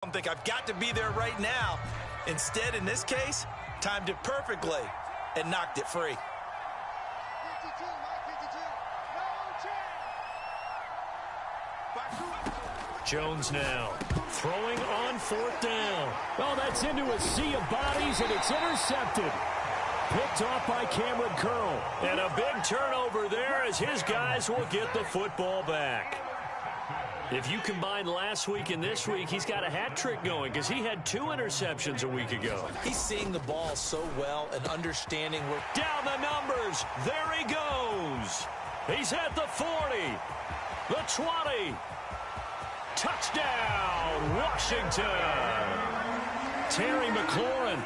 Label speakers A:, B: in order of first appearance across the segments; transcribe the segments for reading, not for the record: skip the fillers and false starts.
A: don't think I've got to be there right now. Instead, in this case, timed it perfectly and knocked it free.
B: Jones now throwing on 4th down. Oh, that's into a sea of bodies, and it's intercepted. Picked off by Cameron Curl. And a big turnover there as his guys will get the football back. If you combine last week and this week, he's got a hat trick going because he had 2 interceptions a week ago.
A: He's seeing the ball so well and understanding where...
B: Down the numbers. There he goes. He's at the 40, the 20. Touchdown, Washington. Terry McLaurin,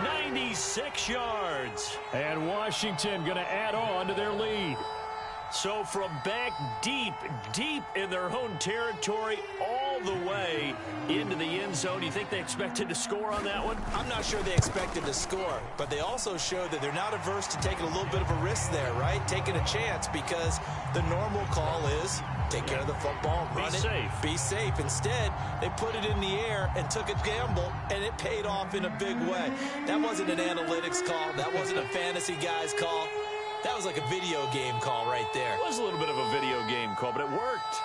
B: 96 yards. And Washington going to add on to their lead. So from back deep in their own territory all the way into the end zone, do you think they expected to score on that one?
A: I'm not sure they expected to score, but they also showed that they're not averse to taking a little bit of a risk there, right? Taking a chance, because the normal call is take care of the football, run it, be safe. Instead, they put it in the air and took a gamble, and it paid off in a big way. That wasn't an analytics call. That wasn't a fantasy guy's call. That was like a video game call right there.
B: It was a little bit of a video game call, but it worked.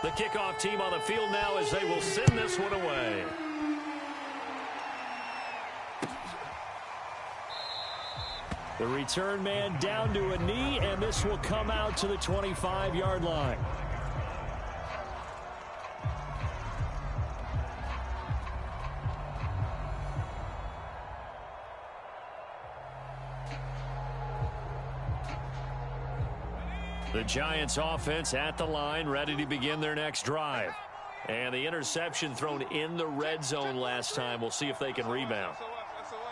B: The kickoff team on the field now as they will send this one away. The return man down to a knee, and this will come out to the 25-yard line. The Giants offense at the line, ready to begin their next drive. And the interception thrown in the red zone last time. We'll see if they can rebound.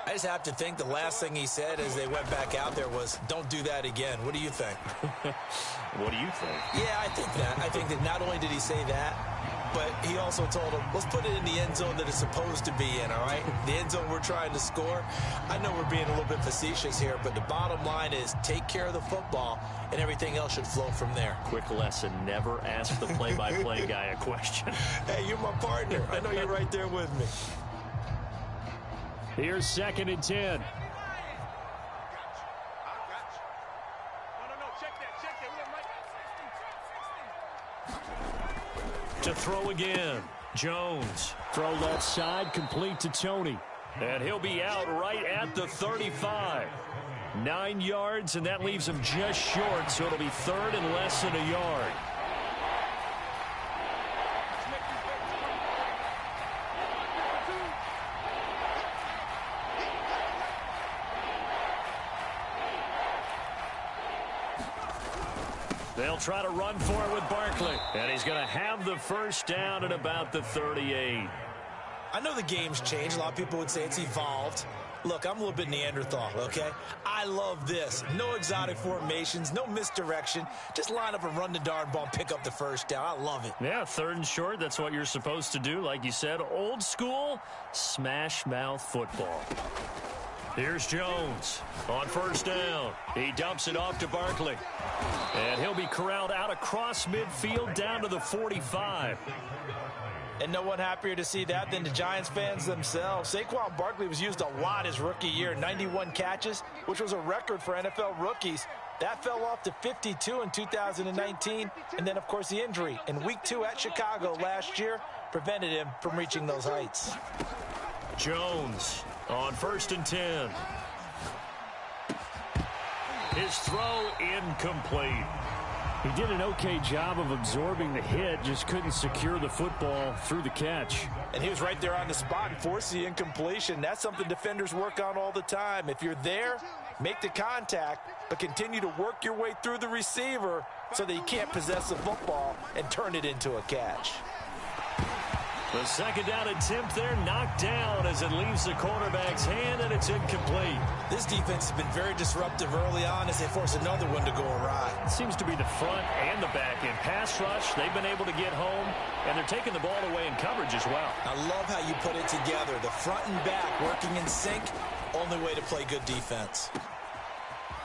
A: I just have to think the last thing he said as they went back out there was, don't do that again. What do you think?
B: What do you think?
A: Yeah, I think that. I think that not only did he say that, but he also told him, let's put it in the end zone that it's supposed to be in, all right? The end zone we're trying to score. I know we're being a little bit facetious here, but the bottom line is take care of the football, and everything else should flow from there.
B: Quick lesson, never ask the play-by-play guy a question.
A: Hey, you're my partner. I know you're right there with me.
B: Here's 2nd and 10. To throw again, Jones. Throw left side, complete to Tony. And he'll be out right at the 35. 9 yards, and that leaves him just short, so it'll be 3rd and less than a yard. They'll try to run for it with Barkley. And he's going to have the first down at about the 38.
A: I know the game's changed. A lot of people would say it's evolved. Look, I'm a little bit Neanderthal, okay? I love this. No exotic formations, no misdirection. Just line up and run the darn ball and pick up the first down. I love it.
B: Yeah, 3rd and short. That's what you're supposed to do. Like you said, old school smash mouth football. Here's Jones on 1st down. He dumps it off to Barkley. And he'll be corralled out across midfield down to the 45.
A: And no one happier to see that than the Giants fans themselves. Saquon Barkley was used a lot his rookie year, 91 catches, which was a record for NFL rookies. That fell off to 52 in 2019. And then, of course, the injury in Week 2 at Chicago last year prevented him from reaching those heights.
B: Jones on 1st and 10. His throw incomplete. He did an okay job of absorbing the hit, just couldn't secure the football through the catch.
A: And he was right there on the spot and forced the incompletion. That's something defenders work on all the time. If you're there, make the contact, but continue to work your way through the receiver so that you can't possess the football and turn it into a catch.
B: The 2nd down attempt there knocked down as it leaves the quarterback's hand, and it's incomplete.
A: This defense has been very disruptive early on as they force another one to go awry.
B: It seems to be the front and the back end. Pass rush, they've been able to get home, and they're taking the ball away in coverage as well.
A: I love how you put it together. The front and back working in sync, only way to play good defense.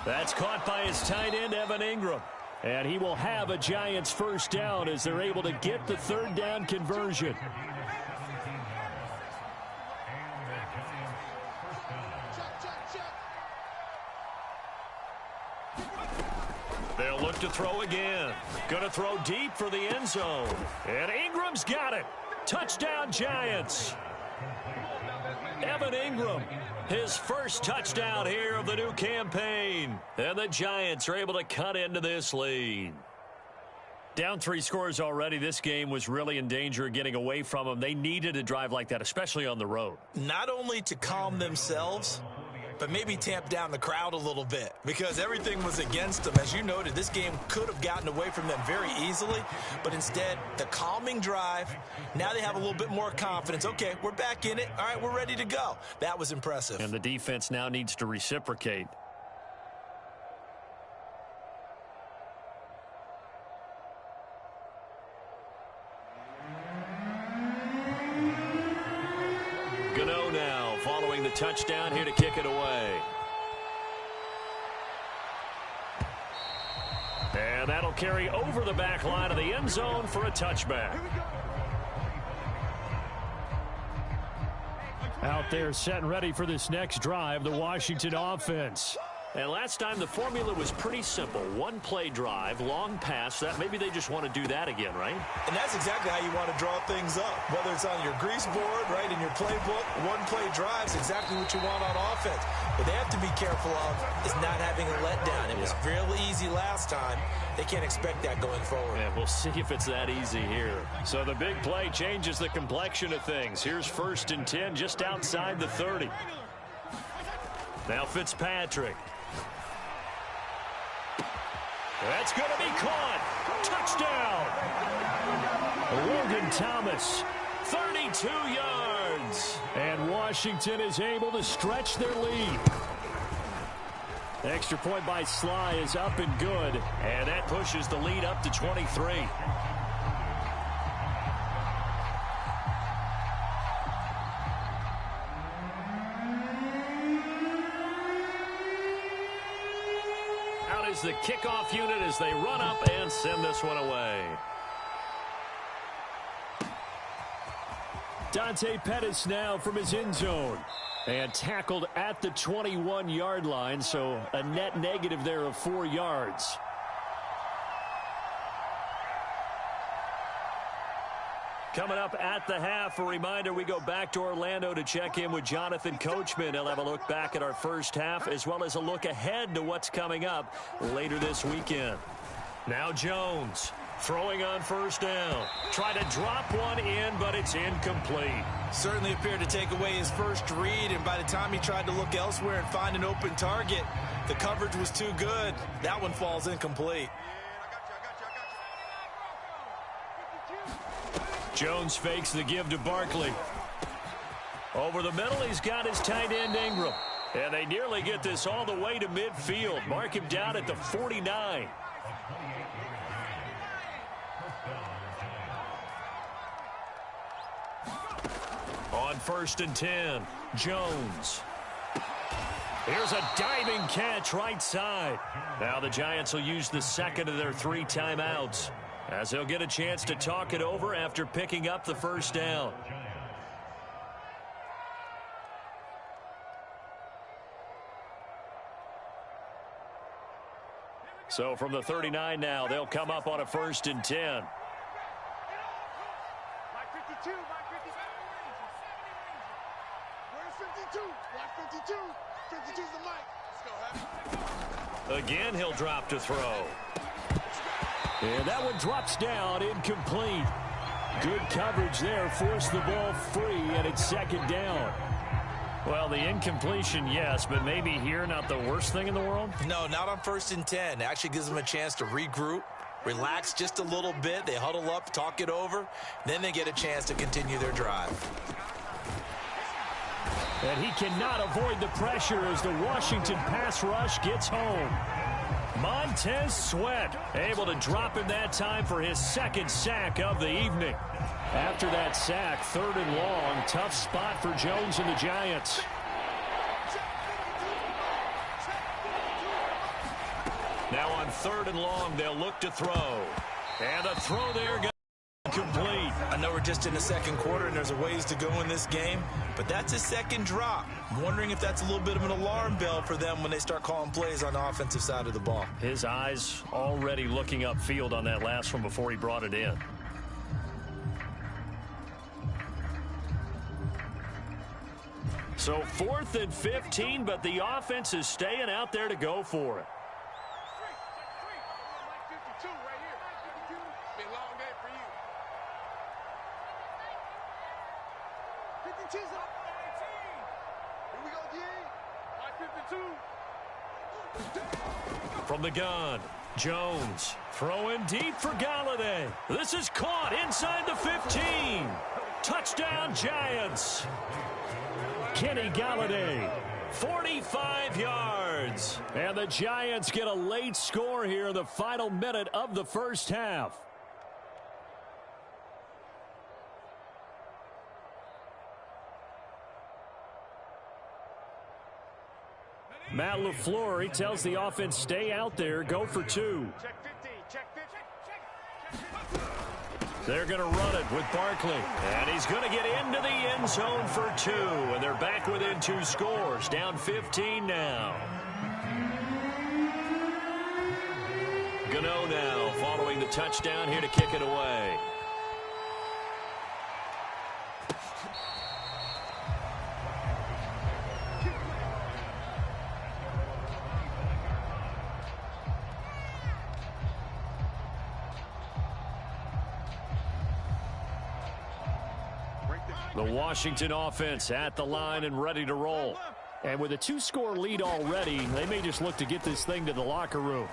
B: That's caught by his tight end, Evan Ingram. And he will have a Giants first down as they're able to get the 3rd down conversion. They'll look to throw again. Going to throw deep for the end zone. And Ingram's got it. Touchdown, Giants. Evan Ingram, his first touchdown here of the new campaign. And the Giants are able to cut into this lead. Down 3 scores already. This game was really in danger of getting away from them. They needed a drive like that, especially on the road.
A: Not only to calm themselves, but maybe tamp down the crowd a little bit because everything was against them. As you noted, this game could have gotten away from them very easily, but instead, the calming drive, now they have a little bit more confidence. Okay, we're back in it. All right, we're ready to go. That was impressive.
B: And the defense now needs to reciprocate. Gano now following the touchdown here to kick it away. And that'll carry over the back line of the end zone for a touchback. Out there set and ready for this next drive, the Washington offense. And last time the formula was pretty simple. One play drive, long pass. That maybe they just want to do that again, right?
A: And that's exactly how you want to draw things up. Whether it's on your grease board, right, in your playbook, one play drive is exactly what you want on offense. What they have to be careful of is not having a letdown. It was real easy last time. They can't expect that going forward.
B: And we'll see if it's that easy here. So the big play changes the complexion of things. Here's 1st and 10 just outside the 30. Now Fitzpatrick. That's going to be caught. Touchdown. Logan Thomas, 32 yards. And Washington is able to stretch their lead. Extra point by Sly is up and good. And that pushes the lead up to 23. Is the kickoff unit as they run up and send this one away. Dante Pettis now from his end zone. And tackled at the 21-yard line, so a net negative there of 4 yards. Coming up at the half, a reminder, we go back to Orlando to check in with Jonathan Coachman. He'll have a look back at our first half as well as a look ahead to what's coming up later this weekend. Now Jones throwing on 1st down. Try to drop one in, but it's incomplete.
A: Certainly appeared to take away his first read, and by the time he tried to look elsewhere and find an open target, the coverage was too good. That one falls incomplete.
B: Jones fakes the give to Barkley. Over the middle, he's got his tight end Ingram. And they nearly get this all the way to midfield. Mark him down at the 49. On 1st and 10, Jones. Here's a diving catch right side. Now the Giants will use the second of their 3 timeouts, as they'll get a chance to talk it over after picking up the 1st down. So from the 39 now, they'll come up on a 1st and 10. Again, he'll drop to throw. And that one drops down, incomplete. Good coverage there, forced the ball free, and it's 2nd down. Well, the incompletion, yes, but maybe here not the worst thing in the world?
A: No, not on 1st and 10. It actually gives them a chance to regroup, relax just a little bit. They huddle up, talk it over, then they get a chance to continue their drive.
B: And he cannot avoid the pressure as the Washington pass rush gets home. Montez Sweat able to drop him that time for his 2nd sack of the evening. After that sack, 3rd and long, tough spot for Jones and the Giants. Now on 3rd and long, they'll look to throw. And a throw there got complete.
A: A know we're just in the second quarter and there's a ways to go in this game, but that's his second drop. I'm wondering if that's a little bit of an alarm bell for them when they start calling plays on the offensive side of the ball.
B: His eyes already looking upfield on that last one before he brought it in. So 4th and 15, but the offense is staying out there to go for it. From the gun, Jones throwing deep for Galladay. This is caught inside the 15. Touchdown, Giants. Kenny Galladay, 45 yards. And the Giants get a late score here in the final minute of the first half. Matt LaFleur, he tells the offense, stay out there, go for 2. They're going to run it with Barkley. And he's going to get into the end zone for 2. And they're back within 2 scores, down 15 now. Gano now following the touchdown here to kick it away. The Washington offense at the line and ready to roll. And with a 2-score lead already, they may just look to get this thing to the locker room.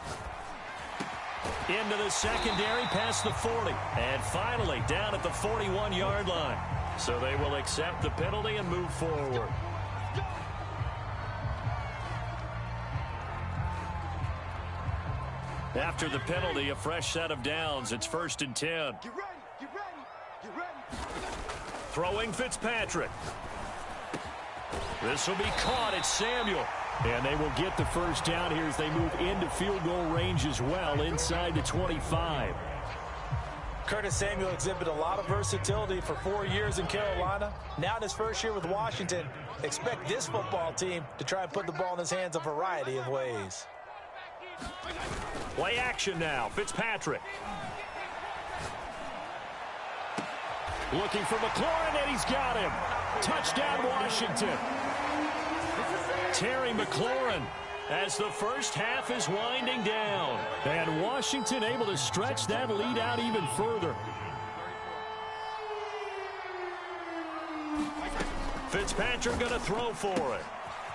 B: Into the secondary past the 40. And finally down at the 41-yard line. So they will accept the penalty and move forward. After the penalty, a fresh set of downs. It's 1st and 10.
C: Get ready, get ready, get ready.
B: Throwing Fitzpatrick. This will be caught. It's Samuel. And they will get the first down here as they move into field goal range as well inside the 25.
A: Curtis Samuel exhibited a lot of versatility for 4 years in Carolina. Now in his first year with Washington, expect this football team to try and put the ball in his hands a variety of ways.
B: Play action now. Fitzpatrick. Looking for McLaurin, and he's got him. Touchdown, Washington. Terry McLaurin as the first half is winding down. And Washington able to stretch that lead out even further. Fitzpatrick going to throw for it.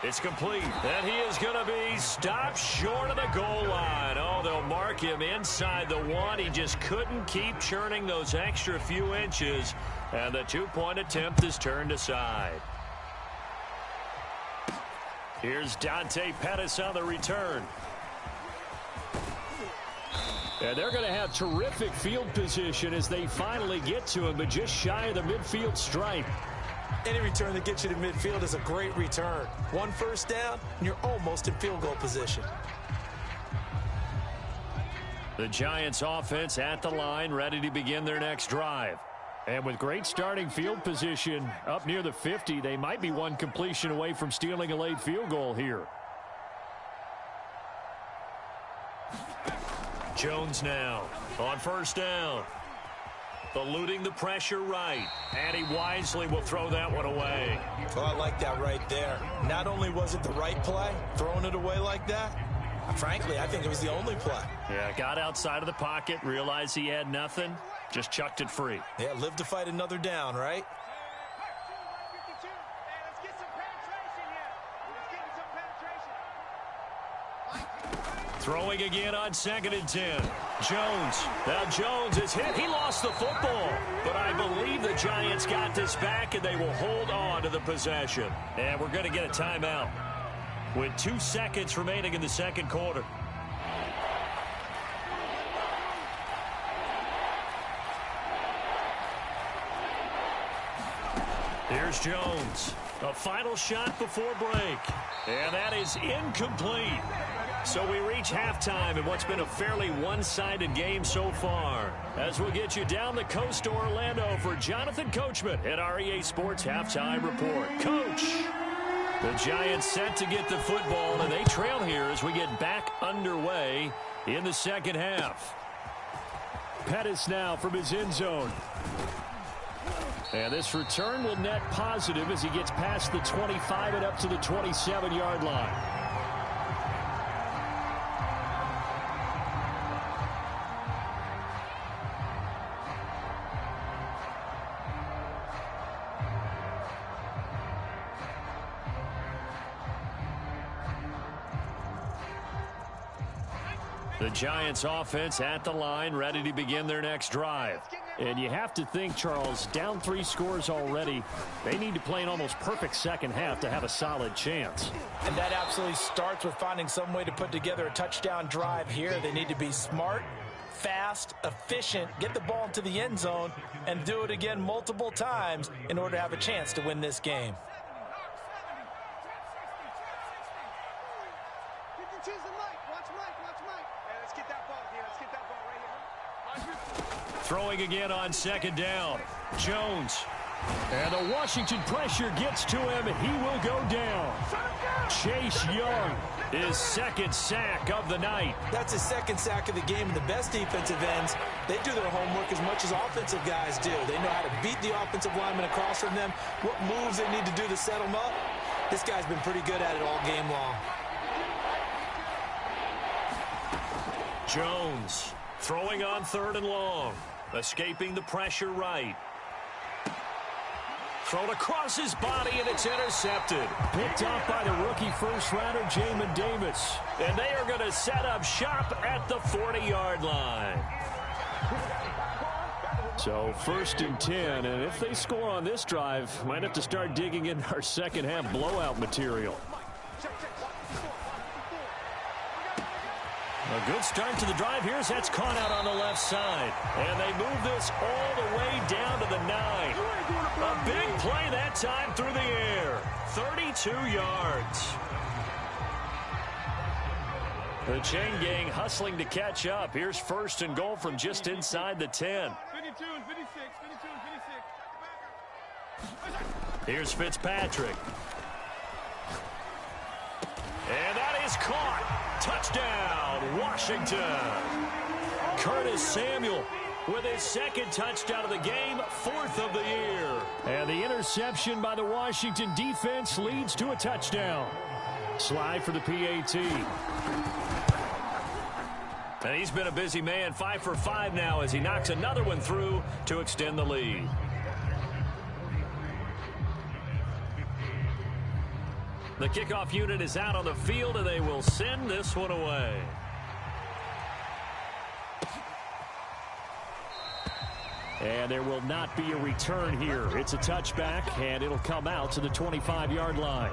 B: It's complete. And he is going to be stopped short of the goal line. Oh, they'll mark him inside the 1. He just couldn't keep churning those extra few inches. And the 2-point attempt is turned aside. Here's Dante Pettis on the return. And they're going to have terrific field position as they finally get to him, but just shy of the midfield stripe.
A: Any return that gets you to midfield is a great return. 1 first down, and you're almost in field goal position.
B: The Giants offense at the line, ready to begin their next drive. And with great starting field position up near the 50, they might be one completion away from stealing a late field goal here. Jones now on first down. Eluding the pressure right. And he wisely will throw that one away.
A: Well, I like that right there. Not only was it the right play, throwing it away like that, frankly, I think it was the only play.
B: Yeah, got outside of the pocket, realized he had nothing, just chucked it free.
A: Yeah, live to fight another down, right?
B: Throwing again on 2nd and 10. Jones. Now Jones is hit. He lost the football. But I believe the Giants got this back, and they will hold on to the possession. And we're going to get a timeout with 2 seconds remaining in the second quarter. Here's Jones. A final shot before break. And that is incomplete. So we reach halftime in what's been a fairly one-sided game so far. As we'll get you down the coast to Orlando for Jonathan Coachman at our EA Sports Halftime Report. Coach, the Giants set to get the football, and they trail here as we get back underway in the second half. Pettis now from his end zone. And this return will net positive as he gets past the 25 and up to the 27-yard line. The Giants offense at the line, ready to begin their next drive. And you have to think, Charles, down 3 scores already. They need to play an almost perfect second half to have a solid chance.
A: And that absolutely starts with finding some way to put together a touchdown drive here. They need to be smart, fast, efficient, get the ball into the end zone, and do it again multiple times in order to have a chance to win this game.
B: Throwing again on second down. Jones. And the Washington pressure gets to him. He will go down. Chase Young, his second sack of the night.
A: That's his second sack of the game. And the best defensive ends, they do their homework as much as offensive guys do. They know how to beat the offensive lineman across from them, what moves they need to do to set them up. This guy's been pretty good at it all game long.
B: Jones throwing on 3rd and long. Escaping the pressure right. Thrown across his body, and it's intercepted. Picked off by the rookie first-rounder, Jamin Davis. And they are going to set up shop at the 40-yard line. So 1st and 10, and if they score on this drive, might have to start digging in our second-half blowout material. A good start to the drive. Here's that's caught out on the left side. And they move this all the way down to the 9. A big play that time through the air. 32 yards. The chain gang hustling to catch up. Here's 1st and goal from just inside the 10.
C: 52 and 56, 52 and 56.
B: Here's Fitzpatrick. And that is caught. Touchdown, Washington. Curtis Samuel with his second touchdown of the game, 4th of the year. And the interception by the Washington defense leads to a touchdown. Slide for the PAT. And he's been a busy man, 5 for 5 now as he knocks another one through to extend the lead. The kickoff unit is out on the field, and they will send this one away. And there will not be a return here. It's a touchback, and it'll come out to the 25-yard line.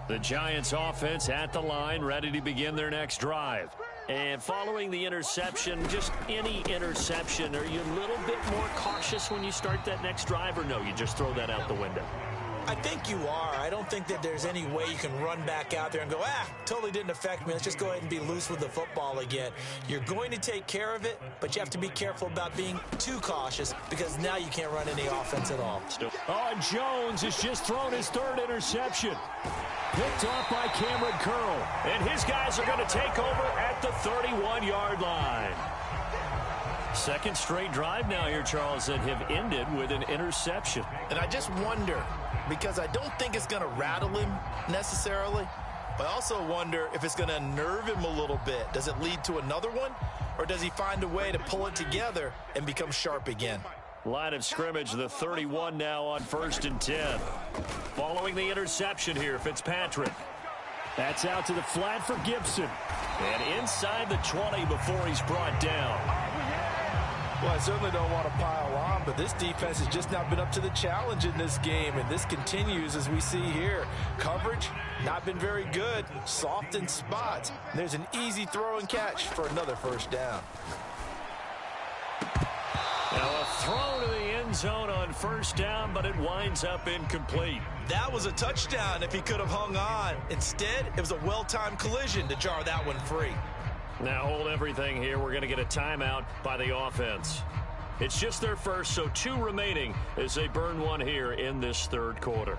B: The Giants offense at the line, ready to begin their next drive. And following the interception, just any interception, are you a little bit more cautious when you start that next drive, or no, you just throw that out the window?
A: I think you are. I don't think that there's any way you can run back out there and go, totally didn't affect me. Let's just go ahead and be loose with the football again. You're going to take care of it, but you have to be careful about being too cautious because now you can't run any offense at all.
B: Oh, Jones has just thrown his 3rd interception. Picked off by Cameron Curl. And his guys are going to take over at the 31-yard line. Second straight drive now here, Charles, that have ended with an interception.
A: And I just wonder, because I don't think it's going to rattle him necessarily, but I also wonder if it's going to unnerve him a little bit. Does it lead to another one, or does he find a way to pull it together and become sharp again?
B: Line of scrimmage, the 31 now on 1st and 10. Following the interception here, Fitzpatrick. That's out to the flat for Gibson. And inside the 20 before he's brought down.
A: Well, I certainly don't want to pile on, but this defense has just not been up to the challenge in this game, and this continues as we see here. Coverage, not been very good, soft in spots. And there's an easy throw and catch for another 1st down.
B: Now a throw to the end end zone on first down, but it winds up incomplete.
A: That was a touchdown if he could have hung on. Instead, it was a well-timed collision to jar that one free.
B: Now hold everything here. We're going to get a timeout by the offense. It's just their first, so 2 remaining as they burn one here in this third quarter.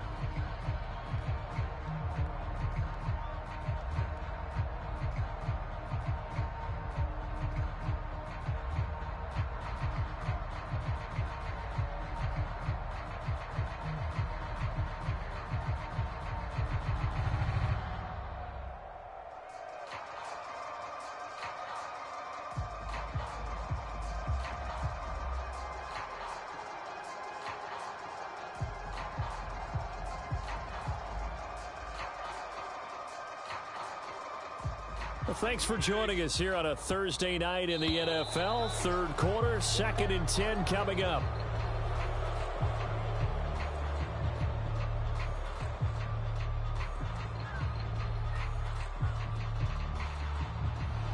B: Well, thanks for joining us here on a Thursday night in the NFL. Third quarter, 2nd and 10 coming up.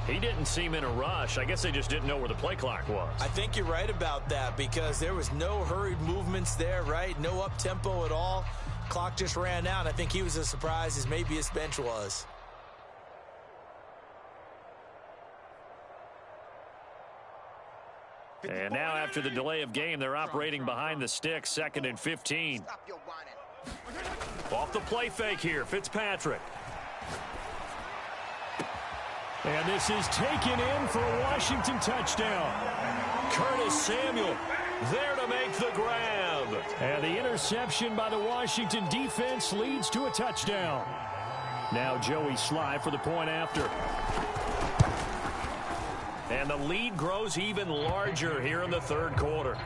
B: He didn't seem in a rush. I guess they just didn't know where the play clock was.
A: I think you're right about that because there was no hurried movements there, right? No up-tempo at all. Clock just ran out. I think he was as surprised as maybe his bench was.
B: And now after the delay of game, they're operating behind the sticks, 2nd and 15. Off the play fake here, Fitzpatrick. And this is taken in for a Washington touchdown. Curtis Samuel there to make the grab. And the interception by the Washington defense leads to a touchdown. Now Joey Sly for the point after. And the lead grows even larger here in the third quarter.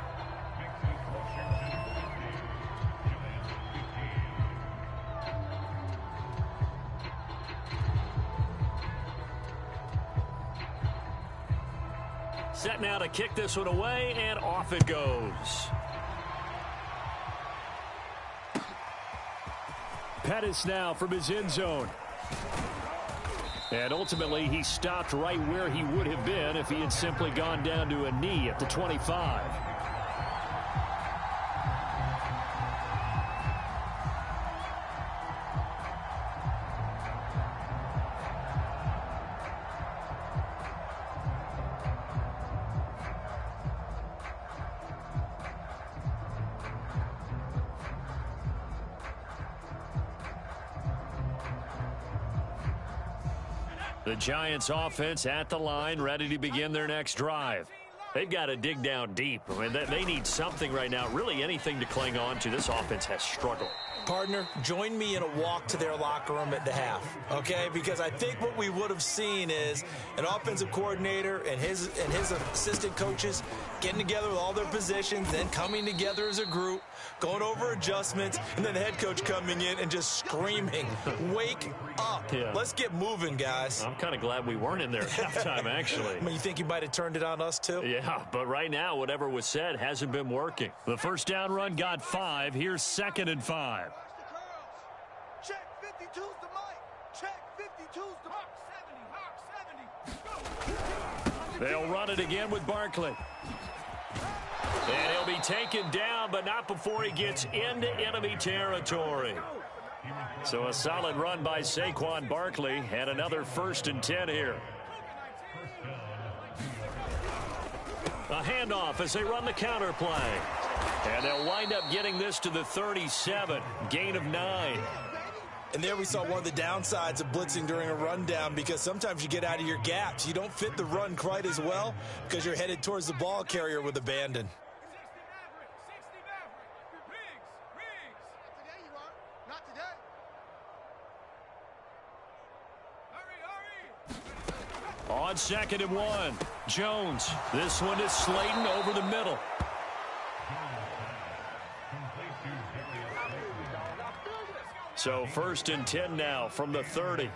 B: Set now to kick this one away, and off it goes. Pettis now from his end zone. And ultimately, he stopped right where he would have been if he had simply gone down to a knee at the 25. The Giants offense at the line, ready to begin their next drive. They've got to dig down deep. I mean, they need something right now, really anything to cling on to. This offense has struggled.
A: Partner, join me in a walk to their locker room at the half, okay? Because I think what we would have seen is an offensive coordinator and his assistant coaches getting together with all their positions, then coming together as a group, going over adjustments, and then the head coach coming in and just screaming, wake up. Yeah. Let's get moving, guys.
B: I'm kind of glad we weren't in there at halftime, actually.
A: I mean, you think you might have turned it on us, too?
B: Yeah, but right now, whatever was said hasn't been working. The first down run got 5. Here's 2nd and 5.
C: Check 52's the mic. Check 52's the Hawk 70. Hawk 70. Go.
B: They'll run it again with Barkley. And he'll be taken down, but not before he gets into enemy territory. So a solid run by Saquon Barkley, and another 1st and 10 here. A handoff as they run the counter play. And they'll wind up getting this to the 37, gain of 9.
A: And there we saw one of the downsides of blitzing during a rundown, because sometimes you get out of your gaps. You don't fit the run quite as well because you're headed towards the ball carrier with abandon.
B: On 2nd and 1, Jones. This one is Slayton over the middle. So 1st and 10 now from the 30.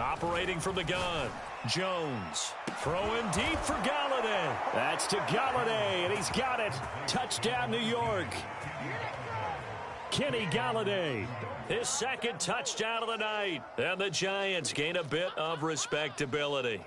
B: Operating from the gun, Jones. Throwing deep for Galladay. That's to Galladay, and he's got it. Touchdown, New York. Kenny Golladay. His second touchdown of the night. And the Giants gain a bit of respectability.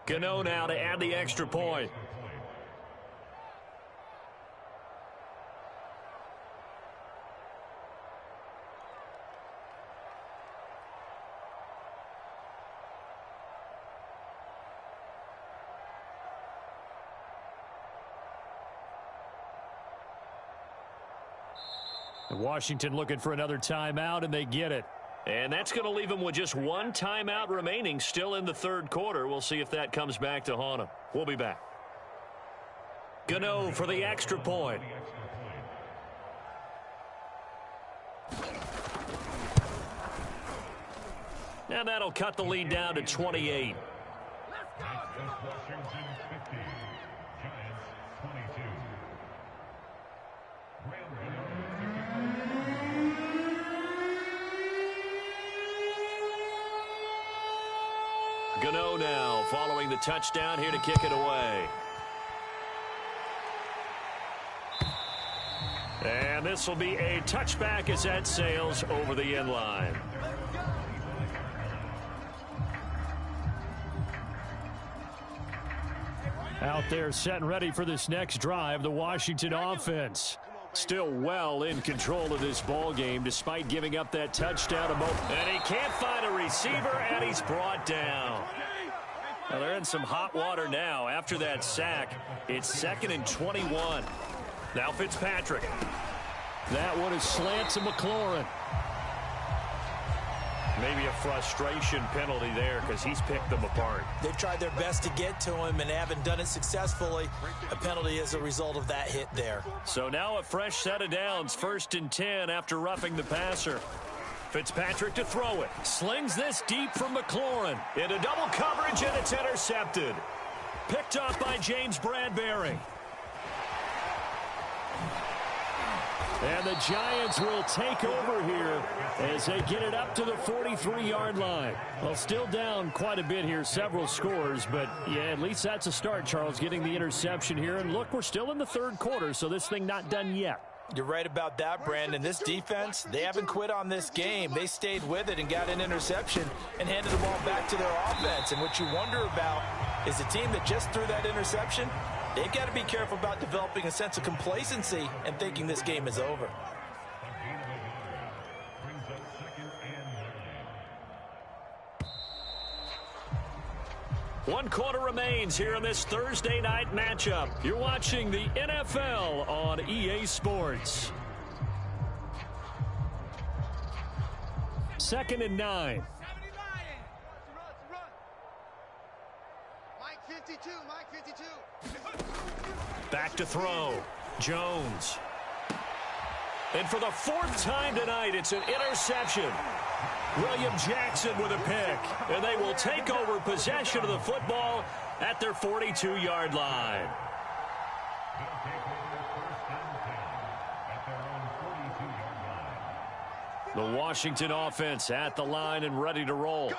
B: Gano now to add the extra point. Washington looking for another timeout, and they get it. And that's going to leave them with just one timeout remaining still in the third quarter. We'll see if that comes back to haunt them. We'll be back. Gano for the extra point. And that'll cut the lead down to 28. Gano now following the touchdown here to kick it away. And this will be a touchback as that sails over the end line. Out there set and ready for this next drive, the Washington offense. Still well in control of this ball game despite giving up that touchdown a moment. And he can't find a receiver, and he's brought down. Well, they're in some hot water now. After that sack, it's 2nd and 21. Now Fitzpatrick. That one is slant to McLaurin. Maybe a frustration penalty there because he's picked them apart.
A: They've tried their best to get to him and haven't done it successfully. A penalty as a result of that hit there.
B: So now a fresh set of downs. 1st and 10 after roughing the passer. Fitzpatrick to throw it. Slings this deep from McLaurin. Into double coverage, and it's intercepted. Picked off by James Bradbury. And the Giants will take over here as they get it up to the 43-yard line. Well, still down quite a bit here, several scores, but yeah, at least that's a start, Charles, getting the interception here. And look, we're still in the third quarter, so this thing not done yet.
A: You're right about that, Brandon. This defense, they haven't quit on this game. They stayed with it and got an interception and handed the ball back to their offense. And what you wonder about is the team that just threw that interception, they've got to be careful about developing a sense of complacency and thinking this game is over.
B: One quarter remains here in this Thursday night matchup. You're watching the NFL on EA Sports. 2nd and 9.
C: Mike 52, Mike 52.
B: Back to throw. Jones. And for the 4th time tonight, it's an interception. William Jackson with a pick. And they will take over possession of the football at their 42-yard line. The Washington offense at the line and ready to roll.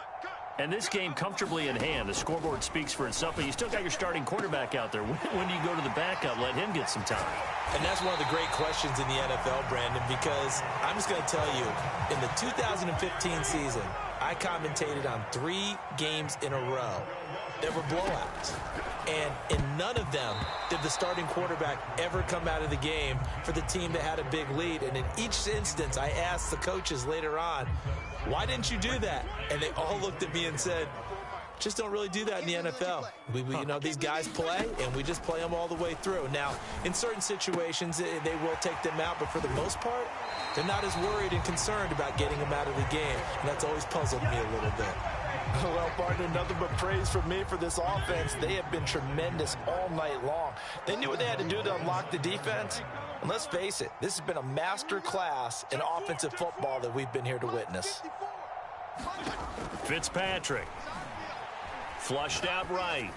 B: And this game comfortably in hand. The scoreboard speaks for itself, but you still got your starting quarterback out there. When do you go to the backup? Let him get some time.
A: And that's one of the great questions in the NFL, Brandon, because I'm just going to tell you, in the 2015 season, I commentated on 3 games in a row. There were blowouts. And in none of them did the starting quarterback ever come out of the game for the team that had a big lead. And in each instance, I asked the coaches later on, why didn't you do that? And they all looked at me and said, just don't really do that in the NFL. You know, these guys play, and we just play them all the way through. Now, in certain situations, they will take them out, but for the most part, they're not as worried and concerned about getting them out of the game. And that's always puzzled me a little bit. Well, partner, nothing but praise from me for this offense. They have been tremendous all night long. They knew what they had to do to unlock the defense. And let's face it, this has been a master class in offensive football that we've been here to witness.
B: Fitzpatrick. Flushed out right.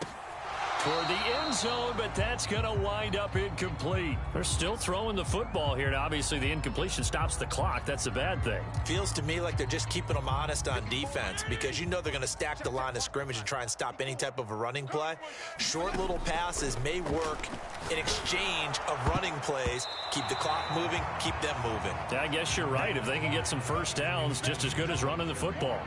B: toward the end zone, but that's going to wind up incomplete. They're still throwing the football here, and obviously the incompletion stops the clock. That's a bad thing.
A: Feels to me like they're just keeping them honest on defense because you know they're going to stack the line of scrimmage and try and stop any type of a running play. Short little passes may work in exchange of running plays. Keep the clock moving, keep them moving.
B: Yeah, I guess you're right. If they can get some first downs, just as good as running the football.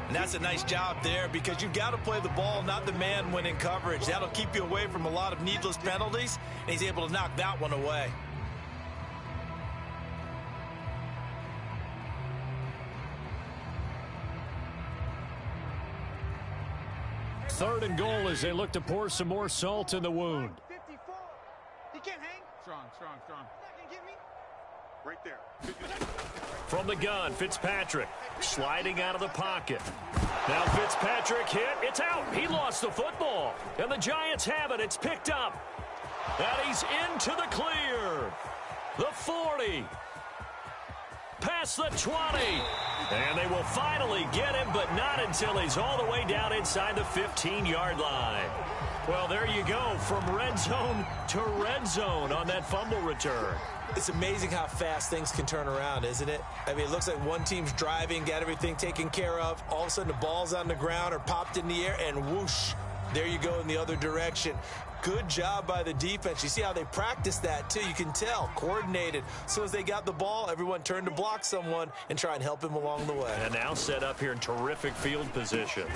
A: And that's a nice job there because you've got to play the ball, not the man when in coverage. That'll keep you away from a lot of needless penalties, and he's able to knock that one away.
B: Third and goal as they look to pour some more salt in the wound.
C: 54. He can't hang.
D: Strong.
C: Not gonna get me.
D: Right there.
B: From the gun, Fitzpatrick sliding out of the pocket. Now Fitzpatrick hit. It's out. He lost the football. And the Giants have it. It's picked up. And he's into the clear. The 40. Past the 20. And they will finally get him, but not until he's all the way down inside the 15-yard line. Well, there you go, from red zone to red zone on that fumble return.
A: It's amazing how fast things can turn around, isn't it? I mean, it looks like one team's driving, got everything taken care of. All of a sudden, the ball's on the ground or popped in the air, and whoosh, there you go in the other direction. Good job by the defense. You see how they practice that, too. You can tell, coordinated. As soon as they got the ball, everyone turned to block someone and try and help him along the way.
B: And now set up here in terrific field position.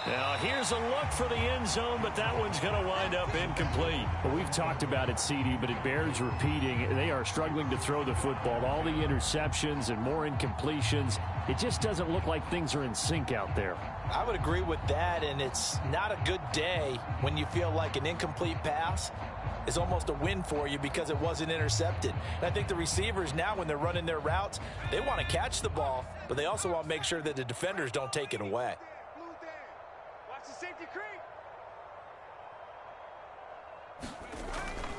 B: Now, here's a look for the end zone, but that one's going to wind up incomplete.
E: Well, we've talked about it, CD, but it bears repeating. They are struggling to throw the football. All the interceptions and more incompletions. It just doesn't look like things are in sync out there.
A: I would agree with that, and it's not a good day when you feel like an incomplete pass is almost a win for you because it wasn't intercepted. And I think the receivers now, when they're running their routes, they want to catch the ball, but they also want to make sure that the defenders don't take it away.
C: Safety creep.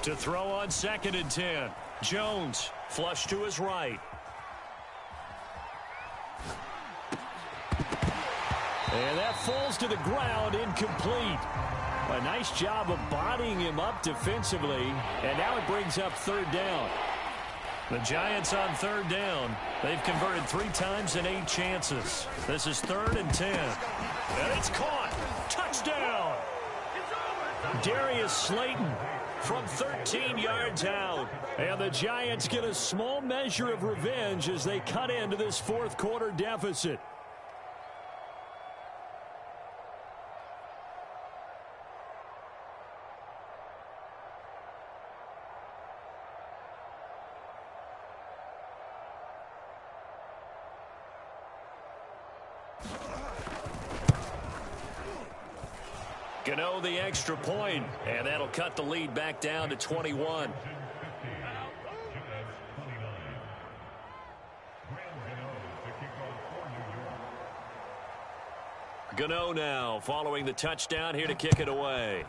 B: To throw on 2nd and 10. Jones flush to his right. And that falls to the ground, incomplete. A nice job of bodying him up defensively. And now it brings up 3rd down. The Giants on 3rd down. They've converted 3 times in 8 chances. This is 3rd and 10. And it's caught. Touchdown. Darius Slayton from 13 yards out. And the Giants get a small measure of revenge as they cut into this 4th quarter deficit. Gano the extra point, and that'll cut the lead back down to 21. Gano now following the touchdown here to kick it away.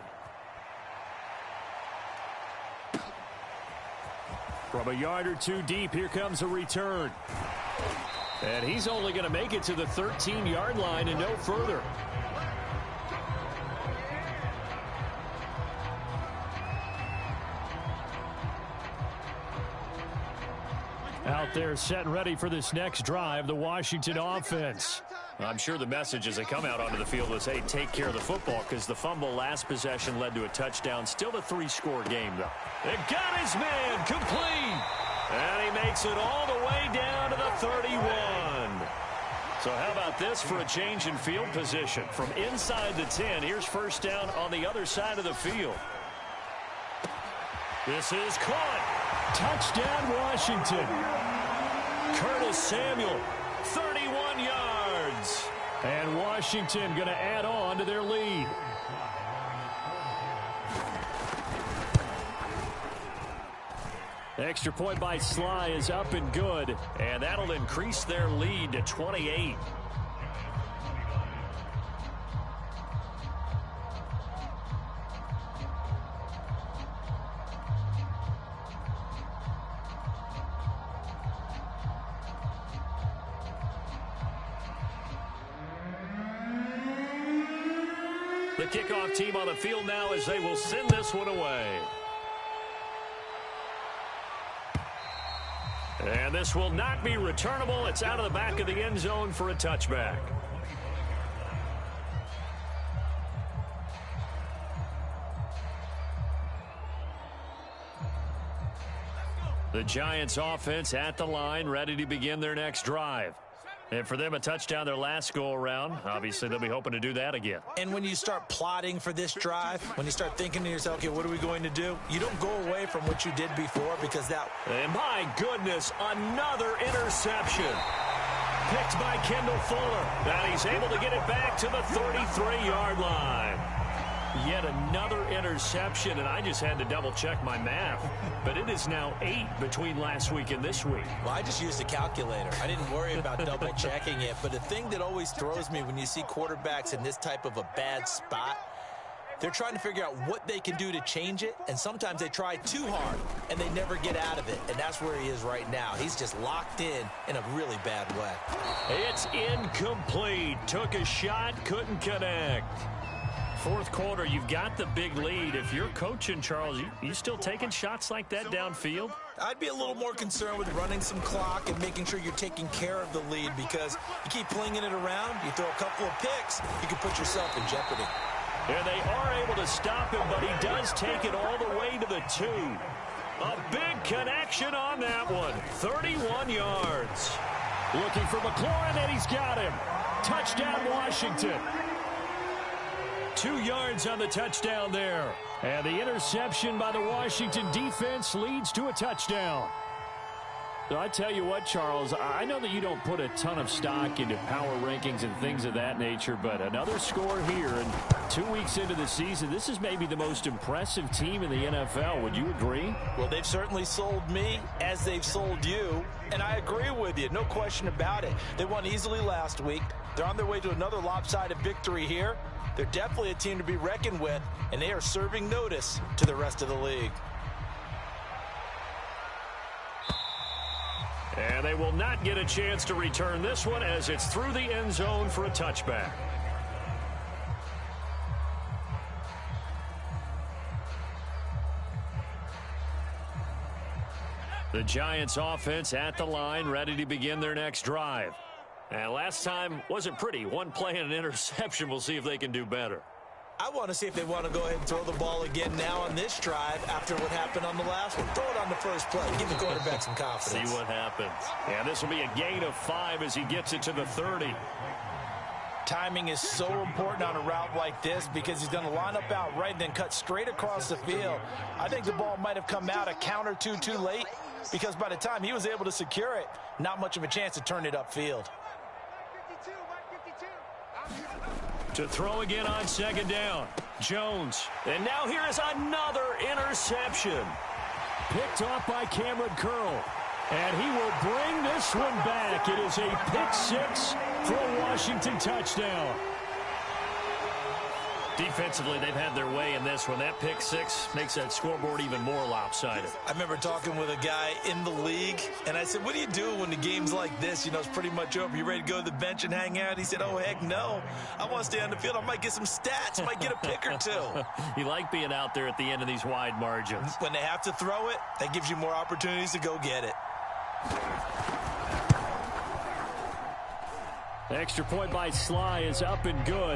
B: From a yard or 2 deep, here comes a return. And he's only going to make it to the 13-yard line and no further. Out there set and ready for this next drive, the Washington offense. I'm sure the message as they come out onto the field was, hey, take care of the football, because the fumble last possession led to a touchdown. Still a 3-score game, though. They got his man complete. And he makes it all the way down to the 31. So how about this for a change in field position? From inside the 10, here's 1st down on the other side of the field. This is caught. Touchdown, Washington. Curtis Samuel, 31 yards. And Washington going to add on to their lead. Extra point by Sly is up and good. And that'll increase their lead to 28. The the kickoff team on the field now as they will send this one away. And this will not be returnable. It's out of the back of the end zone for a touchback. The Giants offense at the line, ready to begin their next drive. And for them, a touchdown their last go-around. Obviously, they'll be hoping to do that again.
A: And when you start plotting for this drive, when you start thinking to yourself, okay, what are we going to do? You don't go away from what you did before because that...
B: And my goodness, another interception. Picked by Kendall Fuller. And he's able to get it back to the 33-yard line. Yet another interception, and I just had to double-check my math. But it is now 8 between last week and this week.
A: Well, I just used a calculator. I didn't worry about double-checking it. But the thing that always throws me when you see quarterbacks in this type of a bad spot, they're trying to figure out what they can do to change it, and sometimes they try too hard, and they never get out of it. And that's where he is right now. He's just locked in a really bad way.
B: It's incomplete. Took a shot, couldn't connect. Fourth quarter, you've got the big lead. If you're coaching, Charles, you still taking shots like that downfield?
A: I'd be a little more concerned with running some clock and making sure you're taking care of the lead, because you keep flinging it around, you throw a couple of picks, you can put yourself in jeopardy.
B: And they are able to stop him, but he does take it all the way to the 2. A big connection on that one. 31 yards.
E: Looking for McLaurin, and he's got him. Touchdown, Washington.
B: 2 yards on the touchdown there.
E: And the interception by the Washington defense leads to a touchdown. So I tell you what, Charles, I know that you don't put a ton of stock into power rankings and things of that nature, but another score here, and 2 weeks into the season, this is maybe the most impressive team in the NFL. Would you agree?
A: Well, they've certainly sold me as they've sold you, and I agree with you, no question about it. They won easily last week. They're on their way to another lopsided victory here. They're definitely a team to be reckoned with, and they are serving notice to the rest of the league.
B: And they will not get a chance to return this one as it's through the end zone for a touchback. The Giants offense at the line, ready to begin their next drive. And last time wasn't pretty. One play and an interception. We'll see if they can do better.
A: I want to see if they want to go ahead and throw the ball again now on this drive after what happened on the last one. Throw it on the first play. Give the quarterback some confidence.
B: See what happens. And this will be a gain of 5 as he gets it to the 30.
A: Timing is so important on a route like this because he's going to line up out right and then cut straight across the field. I think the ball might have come out a count or two too late because by the time he was able to secure it, not much of a chance to turn it upfield.
B: To throw again on second down. Jones. And now here is another interception.
E: Picked off by Cameron Curl. And he will bring this one back. It is a pick 6 for a Washington touchdown.
B: Defensively, they've had their way in this one. That pick 6 makes that scoreboard even more lopsided.
A: I remember talking with a guy in the league, and I said, what do you do when the game's like this? You know, it's pretty much over. You ready to go to the bench and hang out? He said, oh, heck no. I want to stay on the field. I might get some stats. Might get a pick or two.
B: You like being out there at the end of these wide margins.
A: When they have to throw it, that gives you more opportunities to go get it.
E: Extra point by Sly is up and good.